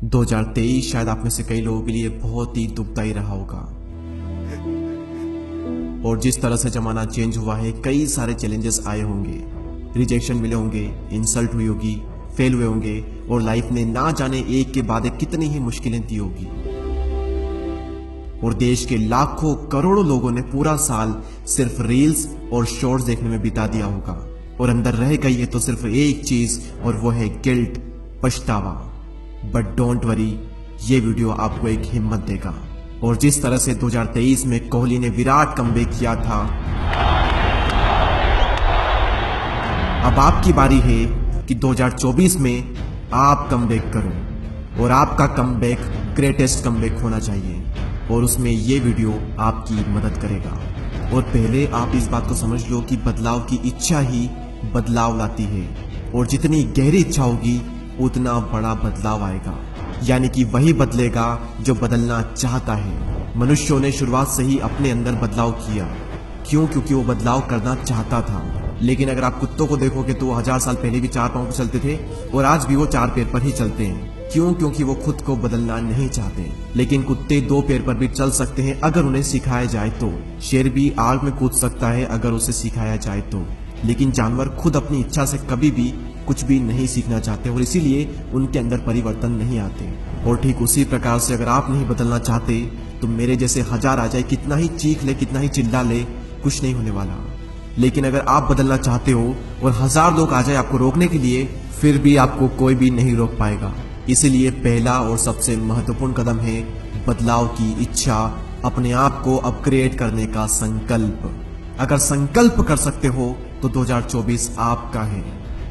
2023 शायद आप में से कई लोगों के लिए बहुत ही दुखदायी रहा होगा। और जिस तरह से जमाना चेंज हुआ है, कई सारे चैलेंजेस आए होंगे, रिजेक्शन मिले होंगे, इंसल्ट हुई होगी, फेल हुए होंगे और लाइफ ने ना जाने एक के बाद एक कितनी ही मुश्किलें दी होगी। और देश के लाखों करोड़ों लोगों ने पूरा साल सिर्फ रील्स और शॉर्ट्स देखने में बिता दिया होगा और अंदर रह गई है तो सिर्फ एक चीज और वो है गिल्ट, पछतावा। बट डोंट वरी, ये वीडियो आपको एक हिम्मत देगा। और जिस तरह से 2023 में कोहली ने विराट कमबैक किया था, अब आपकी बारी है कि 2024 में आप कमबैक करो और आपका कमबैक ग्रेटेस्ट कमबैक होना चाहिए और उसमें ये वीडियो आपकी मदद करेगा। और पहले आप इस बात को समझ लो कि बदलाव की इच्छा ही बदलाव लाती है और जितनी गहरी इच्छा होगी उतना बड़ा बदलाव आएगा, यानी कि वही बदलेगा जो बदलना चाहता है। मनुष्यों ने शुरुआत से ही अपने अंदर बदलाव किया। क्यों? क्योंकि वो बदलाव करना चाहता था। लेकिन अगर आप कुत्तों को देखोगे तो वो 1000 साल पहले भी 4 पांव पर चलते थे और आज भी वो 4 पैर पर ही चलते हैं। क्यों? क्योंकि वो खुद को बदलना नहीं चाहते। लेकिन कुत्ते 2 पैर पर भी चल सकते हैं अगर उन्हें सिखाया जाए तो। शेर भी आग में कूद सकता है अगर उसे सिखाया जाए तो। लेकिन जानवर खुद अपनी इच्छा से कभी भी कुछ भी नहीं सीखना चाहते और इसीलिए उनके अंदर परिवर्तन नहीं आते। और ठीक उसी प्रकार से अगर आप नहीं बदलना चाहते तो मेरे जैसे 1000 आ जाए, कितना ही चीख ले, कितना ही चिल्ला ले, कुछ नहीं होने वाला। लेकिन अगर आप बदलना चाहते हो और 1000 लोग आ जाए आपको रोकने के लिए, फिर भी आपको कोई भी नहीं रोक पाएगा। इसीलिए पहला और सबसे महत्वपूर्ण कदम है बदलाव की इच्छा, अपने आप को अपग्रेड करने का संकल्प। अगर संकल्प कर सकते हो तो 2024 आपका है,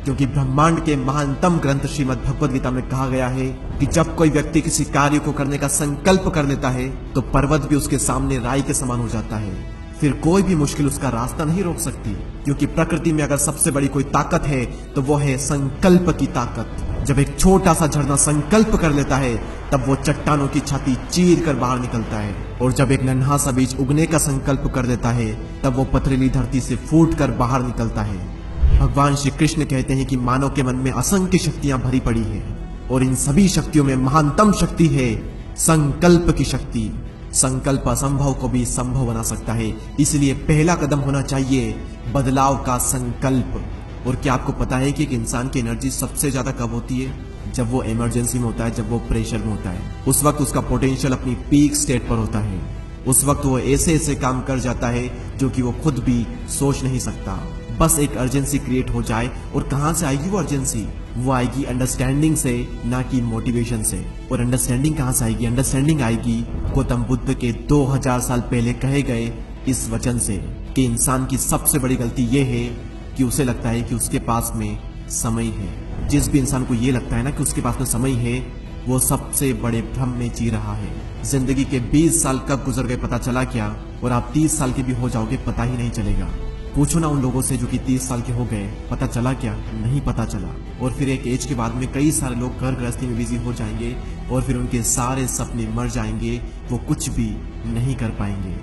क्योंकि ब्रह्मांड के महानतम ग्रंथ श्रीमद् भगवद गीता में कहा गया है कि जब कोई व्यक्ति किसी कार्य को करने का संकल्प कर लेता है तो पर्वत भी उसके सामने राई के समान हो जाता है। फिर कोई भी मुश्किल उसका रास्ता नहीं रोक सकती, क्योंकि प्रकृति में अगर सबसे बड़ी कोई ताकत है तो वो है संकल्प की ताकत। जब एक छोटा सा झरना संकल्प कर लेता है तब वो चट्टानों की छाती चीर कर बाहर निकलता है, और जब एक नन्हा सा बीज उगने का संकल्प कर लेता है तब वो पथरीली धरती से फूट कर बाहर निकलता है। भगवान श्री कृष्ण कहते हैं कि मानव के मन में असंख्य शक्तियां भरी पड़ी हैं और इन सभी शक्तियों में महानतम शक्ति है संकल्प की शक्ति। संकल्प असंभव को भी संभव बना सकता है। इसलिए पहला कदम होना चाहिए बदलाव का संकल्प। और क्या आपको पता है कि एक इंसान की एनर्जी सबसे ज्यादा कब होती है? जब वो इमरजेंसी में होता है, जब वो प्रेशर में होता है। उस वक्त उसका पोटेंशियल अपनी पीक स्टेट पर होता है। उस वक्त वो ऐसे ऐसे काम कर जाता है जो कि वो खुद भी सोच नहीं सकता। बस एक अर्जेंसी क्रिएट हो जाए, और कहां से आएगी वो अर्जेंसी? वो आएगी अंडरस्टैंडिंग से, ना कि मोटिवेशन से। और अंडरस्टैंडिंग कहां से आएगी? अंडरस्टैंडिंग आएगी गौतम बुद्ध के 2000 साल पहले कहे गए इस वचन से कि इंसान की सबसे बड़ी गलती ये है कि उसे लगता है कि उसके पास में समय है। जिस भी इंसान को ये लगता है ना कि उसके पास में समय है, वो सबसे बड़े भ्रम में जी रहा है। जिंदगी के 20 साल कब गुजर गए पता चला क्या? और आप 30 साल के भी हो जाओगे पता ही नहीं चलेगा। पूछो ना उन लोगों से जो कि 30 साल के हो गए, पता चला क्या? नहीं पता चला। और फिर एक एज के बाद में कई सारे लोग घर गृहस्थी में बिजी हो जाएंगे और फिर उनके सारे सपने मर जाएंगे, वो कुछ भी नहीं कर पाएंगे।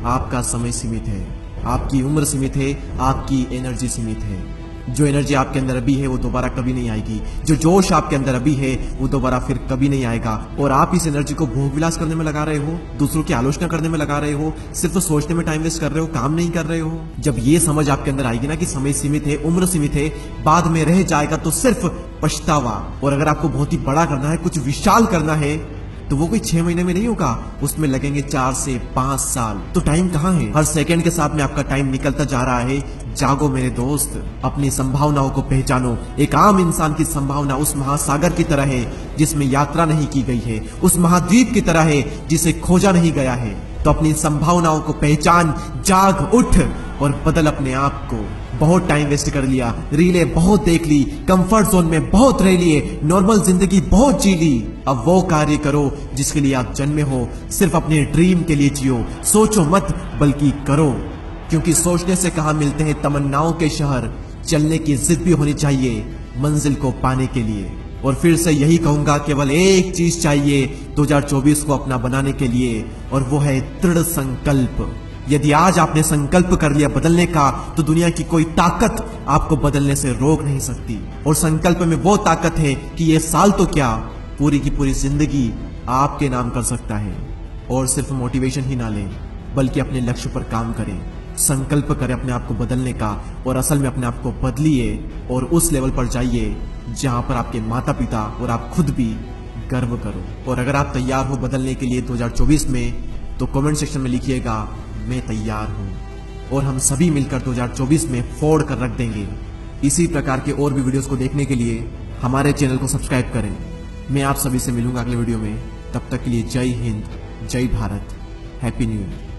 आपका समय सीमित है, आपकी उम्र सीमित है, आपकी एनर्जी सीमित है। जो एनर्जी आपके अंदर अभी है वो दोबारा कभी नहीं आएगी। जो जोश आपके अंदर अभी है वो दोबारा फिर कभी नहीं आएगा। और आप इस एनर्जी को भोग विलास करने में लगा रहे हो, दूसरों की आलोचना करने में लगा रहे हो, सिर्फ सोचने में टाइम वेस्ट कर रहे हो, काम नहीं कर रहे हो। जब ये समझ आपके अंदर आएगी ना कि समय सीमित है, उम्र सीमित है, बाद में रह जाएगा तो सिर्फ पछतावा। और अगर आपको बहुत ही बड़ा करना है, कुछ विशाल करना है, तो वो कोई 6 महीने में नहीं होगा, उसमें लगेंगे 4 से 5 साल। तो टाइम कहाँ है? हर सेकंड के साथ में आपका टाइम निकलता जा रहा है। जागो मेरे दोस्त, अपनी संभावनाओं को पहचानो। एक आम इंसान की संभावना उस महासागर की तरह है जिसमें यात्रा नहीं की गई है, उस महाद्वीप की तरह है जिसे खोजा नहीं गया है। तो अपनी संभावनाओं को पहचान, जाग उठ और बदल अपने आप को। बहुत टाइम वेस्ट कर लिया, रीलें बहुत देख ली, कंफर्ट जोन में बहुत रह लिए, नॉर्मल जिंदगी बहुत जी ली। अब वो कार्य करो जिसके लिए आप जन्मे हो। सिर्फ अपने ड्रीम के लिए जियो, सोचो मत बल्कि करो। क्योंकि सोचने से कहां मिलते हैं तमन्नाओं के शहर, चलने की जिद भी होनी चाहिए मंजिल को पाने के लिए। और फिर से यही कहूंगा, केवल एक चीज चाहिए 2024 को अपना बनाने के लिए, और वो है दृढ़ संकल्प। यदि आज आपने संकल्प कर लिया बदलने का, तो दुनिया की कोई ताकत आपको बदलने से रोक नहीं सकती। और संकल्प में वो ताकत है कि ये साल तो क्या, पूरी की पूरी जिंदगी आपके नाम कर सकता है। और सिर्फ मोटिवेशन ही ना लें, बल्कि अपने लक्ष्य पर काम करें, संकल्प करें अपने आप को बदलने का, और असल में अपने आप को बदलिए और उस लेवल पर जाइए जहां पर आपके माता पिता और आप खुद भी गर्व करो। और अगर आप तैयार हो बदलने के लिए 2024 में, तो कमेंट सेक्शन में लिखिएगा मैं तैयार हूं, और हम सभी मिलकर 2024 में फोड़ कर रख देंगे। इसी प्रकार के और भी वीडियोस को देखने के लिए हमारे चैनल को सब्सक्राइब करें। मैं आप सभी से मिलूंगा अगले वीडियो में। तब तक के लिए जय हिंद, जय भारत, हैप्पी न्यू ईयर।